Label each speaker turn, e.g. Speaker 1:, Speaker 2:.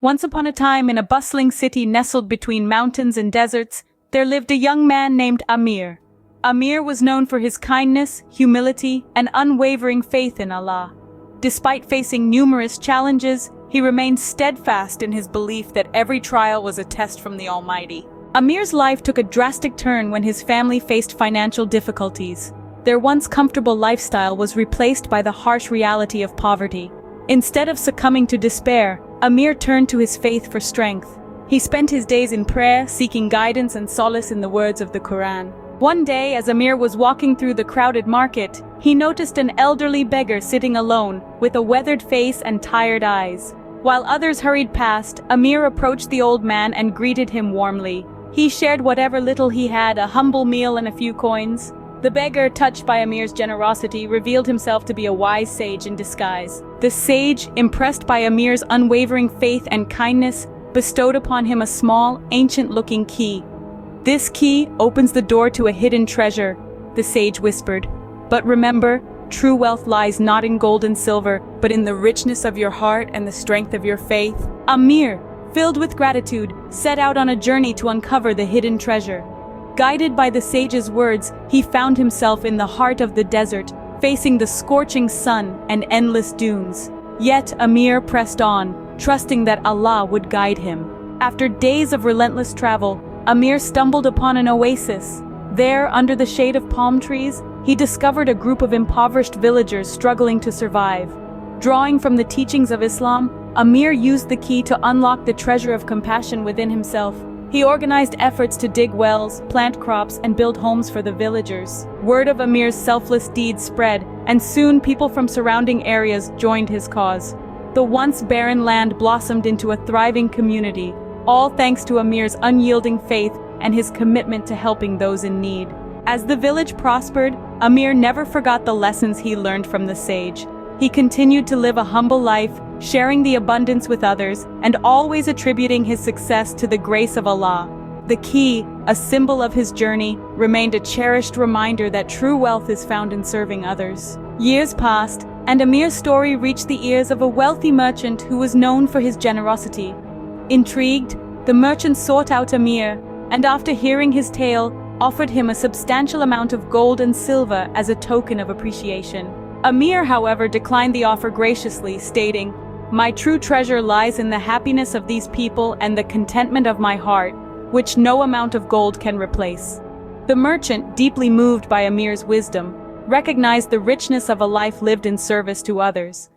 Speaker 1: Once upon a time, in a bustling city nestled between mountains and deserts, there lived a young man named Amir. Amir was known for his kindness, humility, and unwavering faith in Allah. Despite facing numerous challenges, he remained steadfast in his belief that every trial was a test from the Almighty. Amir's life took a drastic turn when his family faced financial difficulties. Their once comfortable lifestyle was replaced by the harsh reality of poverty. Instead of succumbing to despair, Amir turned to his faith for strength. He spent his days in prayer, seeking guidance and solace in the words of the Quran. One day, as Amir was walking through the crowded market, he noticed an elderly beggar sitting alone, with a weathered face and tired eyes. While others hurried past, Amir approached the old man and greeted him warmly. He shared whatever little he had, a humble meal and a few coins. The beggar, touched by Amir's generosity, revealed himself to be a wise sage in disguise. The sage, impressed by Amir's unwavering faith and kindness, bestowed upon him a small, ancient-looking key. "This key opens the door to a hidden treasure," the sage whispered. "But remember, true wealth lies not in gold and silver, but in the richness of your heart and the strength of your faith." Amir, filled with gratitude, set out on a journey to uncover the hidden treasure. Guided by the sage's words, he found himself in the heart of the desert, facing the scorching sun and endless dunes. Yet Amir pressed on, trusting that Allah would guide him. After days of relentless travel, Amir stumbled upon an oasis. There, under the shade of palm trees, he discovered a group of impoverished villagers struggling to survive. Drawing from the teachings of Islam, Amir used the key to unlock the treasure of compassion within himself. He organized efforts to dig wells, plant crops, and build homes for the villagers. Word of Amir's selfless deeds spread, and soon people from surrounding areas joined his cause. The once barren land blossomed into a thriving community, all thanks to Amir's unyielding faith and his commitment to helping those in need. As the village prospered, Amir never forgot the lessons he learned from the sage. He continued to live a humble life, sharing the abundance with others, and always attributing his success to the grace of Allah. The key, a symbol of his journey, remained a cherished reminder that true wealth is found in serving others. Years passed, and Amir's story reached the ears of a wealthy merchant who was known for his generosity. Intrigued, the merchant sought out Amir, and after hearing his tale, offered him a substantial amount of gold and silver as a token of appreciation. Amir, however, declined the offer graciously, stating, "My true treasure lies in the happiness of these people and the contentment of my heart, which no amount of gold can replace." The merchant, deeply moved by Amir's wisdom, recognized the richness of a life lived in service to others.